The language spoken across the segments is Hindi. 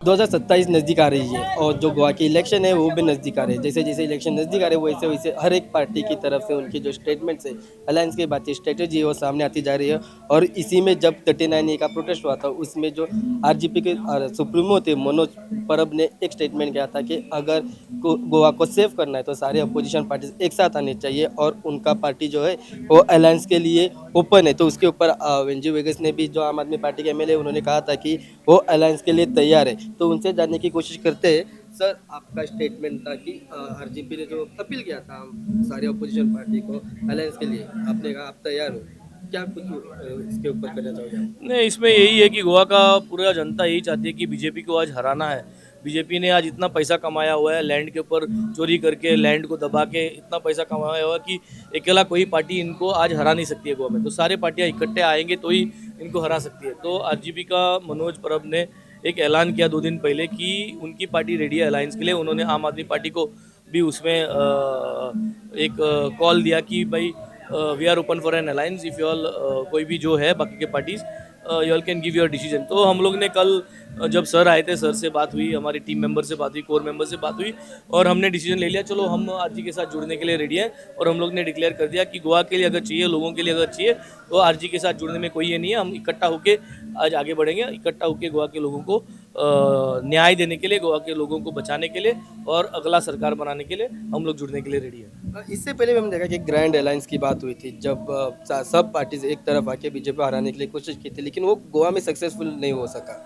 2027 नज़दीक आ रही है और जो गोवा की इलेक्शन है वो भी नज़दीक आ रहे हैं। जैसे जैसे इलेक्शन नज़दीक आ रहे हैं वैसे वैसे हर एक पार्टी की तरफ से उनकी जो स्टेटमेंट्स है, अलायंस की बातें, स्ट्रेटेजी है वो सामने आती जा रही है। और इसी में जब 39A का प्रोटेस्ट हुआ था उसमें जो आरजेपी के सुप्रीमो थे मनोज परब ने एक स्टेटमेंट किया था कि अगर गोवा को सेव करना है तो सारे अपोजिशन पार्टी एक साथ आने चाहिए और उनका पार्टी जो है वो अलायंस के लिए ओपन है। तो उसके ऊपर वेंजी वेगस ने भी जो आम आदमी पार्टी के एमएलए उन्होंने कहा था कि वो अलायंस के लिए तैयार है। तो उनसे जानने की कोशिश करते हैं। सर, आपका स्टेटमेंट था कि आरजेपी ने जो अपील किया था सारे अपोजिशन पार्टी को अलायंस के लिए, आपने कहा आप तैयार हो, क्या कुछ इसके ऊपर करना चाहोगे आप? नहीं, इसमें यही है कि गोवा का पूरा जनता यही चाहती है कि बीजेपी को आज हराना है। बीजेपी ने आज इतना पैसा कमाया हुआ है, लैंड के ऊपर चोरी करके, लैंड को दबा के इतना पैसा कमाया हुआ है कि अकेला कोई पार्टी इनको आज हरा नहीं सकती है गोवा में। तो सारे पार्टियां इकट्ठे आएंगे तो ही इनको हरा सकती है। तो आरजेपी का मनोज परब ने एक ऐलान किया 2 दिन पहले कि उनकी पार्टी रेडी है अलायंस के लिए। उन्होंने आम आदमी पार्टी को भी उसमें एक कॉल दिया कि भाई we are open for an alliance if you all, कोई भी जो है बाकी के parties you all can give your decision. तो हम लोग ने कल जब सर आए थे, सर से बात हुई, हमारी टीम मेंबर से बात हुई, कोर मेंबर से बात हुई और हमने डिसीजन ले लिया चलो हम आरजी के साथ जुड़ने के लिए रेडी हैं। और हम लोग ने डिक्लेयर कर दिया कि गोवा के लिए अगर चाहिए, लोगों के लिए अगर चाहिए तो आरजी के साथ जुड़ने में कोई ये नहीं है। हम इकट्ठा होकर आज आगे बढ़ेंगे, इकट्ठा होकर गोवा के लोगों को न्याय देने के लिए, गोवा के लोगों को बचाने के लिए और अगला सरकार बनाने के लिए हम लोग जुड़ने के लिए रेडी हैं। इससे पहले भी हमने देखा कि ग्रैंड अलायंस की बात हुई थी जब सब पार्टीज एक तरफ आके बीजेपी को हराने के लिए कोशिश की थी, लेकिन वो गोवा में सक्सेसफुल नहीं हो सका।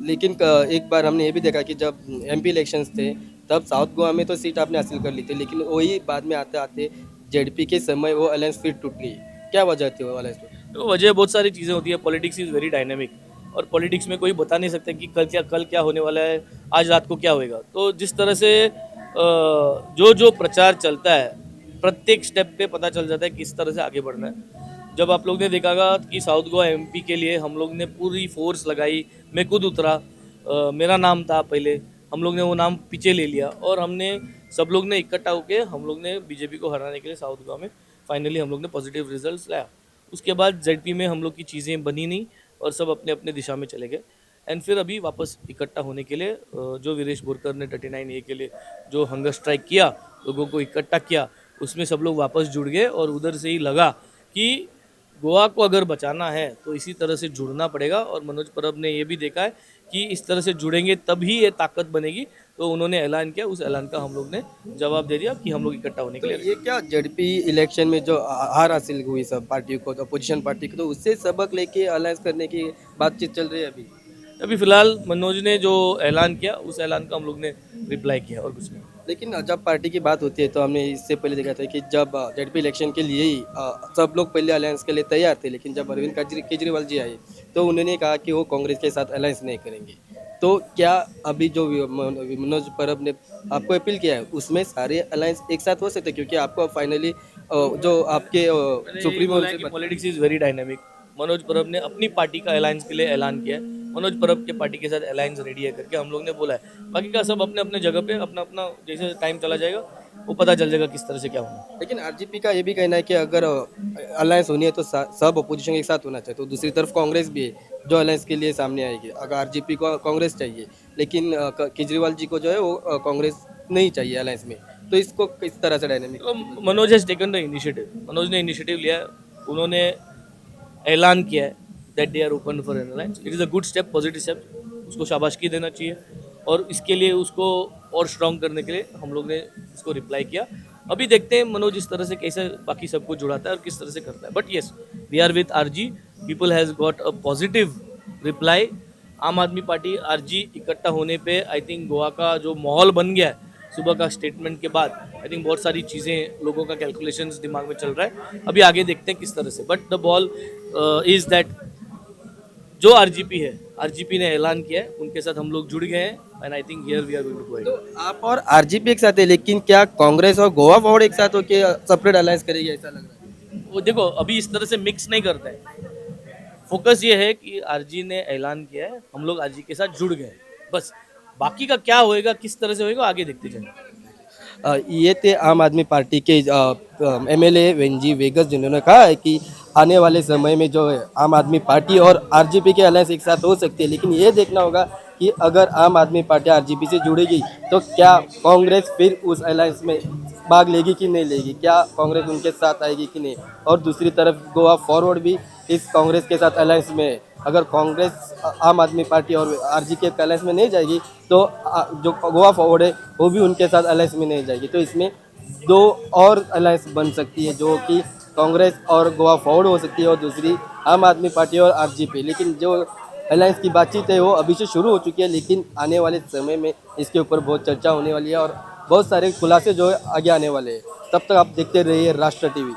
लेकिन एक बार हमने ये भी देखा कि जब एमपी इलेक्शंस थे तब साउथ गोवा में तो सीट आपने हासिल कर ली थी, लेकिन वही बाद में आते आते जेडपी के समय वो अलायंस फिर टूट गई। क्या वजह थी वो अलायंस टूटने तो वजह बहुत सारी चीज़ें होती है। पॉलिटिक्स इज़ वेरी डायनेमिक और पॉलिटिक्स में कोई बता नहीं सकता कि कल क्या होने वाला है, आज रात को क्या होएगा। तो जिस तरह से जो जो प्रचार चलता है प्रत्येक स्टेप पे पता चल जाता है किस तरह से आगे बढ़ना है। जब आप लोग ने देखा होगा कि साउथ गोवा एमपी के लिए हम लोग ने पूरी फोर्स लगाई, मैं खुद उतरा, मेरा नाम था पहले, हम लोग ने वो नाम पीछे ले लिया और हमने सब लोग ने इकट्ठा होकर हम लोग ने बीजेपी को हराने के लिए साउथ गोवा में फाइनली हम लोग ने पॉजिटिव रिजल्ट्स लाया। उसके बाद जेडपी में हम लोग की चीज़ें बनी नहीं और सब अपने अपने दिशा में चले गए। एंड फिर अभी वापस इकट्ठा होने के लिए जो वीरेश बोरकर ने 39A के लिए जो हंगर स्ट्राइक किया, लोगों को इकट्ठा किया, उसमें सब लोग वापस जुड़ गए और उधर से ही लगा कि गोवा को अगर बचाना है तो इसी तरह से जुड़ना पड़ेगा। और मनोज परब ने ये भी देखा है कि इस तरह से जुड़ेंगे तभी ये ताकत बनेगी। तो उन्होंने ऐलान किया, उस ऐलान का हम लोग ने जवाब दे दिया कि हम लोग इकट्ठा होने के तो लिए। ये क्या जेडपी इलेक्शन में जो हार हासिल हुई सब पार्टियों को, अपोजिशन पार्टी को, तो उससे सबक लेके अलायंस करने की बातचीत चल रही है अभी? अभी फिलहाल मनोज ने जो ऐलान किया उस ऐलान का हम लोग ने रिप्लाई किया और कुछ नहीं। लेकिन जब पार्टी की बात होती है तो हमने इससे पहले देखा था कि जब जेडपी इलेक्शन के लिए ही सब लोग पहले अलायंस के लिए तैयार थे, लेकिन जब अरविंद केजरीवाल जी आए तो उन्होंने कहा कि वो कांग्रेस के साथ अलायंस नहीं करेंगे। तो क्या अभी जो मनोज परब ने आपको अपील किया है उसमें सारे अलायंस एक साथ हो सकते हैं? क्योंकि आपको फाइनली जो आपके मैंने यही सुप्रीमो बोला है कि politics is very dynamic. Manoj परब ने अपनी पार्टी का अलायंस के लिए ऐलान किया है, मनोज परब के पार्टी के साथ अलायंस रेडी है करके हम लोग ने बोला है। बाकी का सब अपने अपने जगह पे अपना अपना जैसे टाइम चला जाएगा वो पता चल जाएगा किस तरह से क्या होना। लेकिन आरजेपी का ये भी कहना है कि अगर अलायंस होनी है तो सब अपोजिशन एक साथ होना चाहिए। तो दूसरी तरफ कांग्रेस भी है जो अलायंस के लिए सामने आएगी। अगर आरजेपी को कांग्रेस चाहिए, लेकिन केजरीवाल जी को जो है वो कांग्रेस नहीं चाहिए अलायंस में, तो इसको किस तरह से डायनेमिक? तो Manoj has taken the initiative, Manoj ने इनिशिएटिव लिया है, उन्होंने ऐलान किया है that they are open for an alliance. It is a good step, positive step, उसको शाबाशी देना चाहिए। और इसके लिए उसको और स्ट्रॉन्ग करने के लिए हम लोग ने इसको रिप्लाई किया। अभी देखते हैं मनोज इस तरह से कैसे बाकी सबको जुड़ाता है और किस तरह से करता है। But yes, we are with RG, people has got a positive reply. Aam Aadmi party RG इकट्ठा होने पे आई थिंक गोवा का जो माहौल बन गया है सुबह का स्टेटमेंट के बाद, आई थिंक बहुत सारी चीज़ें लोगों का कैलकुलेशंस दिमाग में चल रहा है। अभी आगे देखते हैं किस तरह से। But the ball is that जो आरजीपी है, आरजीपी ने ऐलान किया है, उनके साथ हम लोग जुड़ गए हैं and I think here we are going to go. तो आप और आरजेपी एक साथ है, लेकिन क्या कांग्रेस और गोवा फॉरवर्ड एक साथ होके सेपरेट अलायंस करेगी, ऐसा लग रहा है? वो देखो अभी इस तरह से मिक्स नहीं करते हैं। फोकस ये है कि आरजी ने ऐलान किया है, हम लोग आरजी के साथ जुड़ गए, बस। बाकी का क्या होएगा, किस तरह से होएगा, आगे देखते जाएंगे। ये थे आम आदमी पार्टी के एमएलए वेंजी वेगस, जिन्होंने कहा है कि आने वाले समय में जो है आम आदमी पार्टी और आरजेपी के अलायंस एक साथ हो सकती है, लेकिन ये देखना होगा कि अगर आम आदमी पार्टी आरजेपी से जुड़ेगी तो क्या कांग्रेस फिर उस अलायंस में भाग लेगी कि नहीं लेगी, क्या कांग्रेस उनके साथ आएगी कि नहीं। और दूसरी तरफ गोवा फॉरवर्ड भी इस कांग्रेस के साथ अलायंस में है। अगर कांग्रेस आम आदमी पार्टी और आरजेपी के अलायंस में नहीं जाएगी तो जो गोवा फॉरवर्ड है वो भी उनके साथ अलायंस में नहीं जाएगी। तो इसमें दो और अलायंस बन सकती है, जो कि कांग्रेस और गोवा फॉरवर्ड हो सकती है और दूसरी आम आदमी पार्टी और आरजेपी। लेकिन जो अलायंस की बातचीत है वो अभी से शुरू हो चुकी है, लेकिन आने वाले समय में इसके ऊपर बहुत चर्चा होने वाली है और बहुत सारे खुलासे जो है आगे आने वाले हैं। तब तक आप देखते रहिए राष्ट्र टीवी।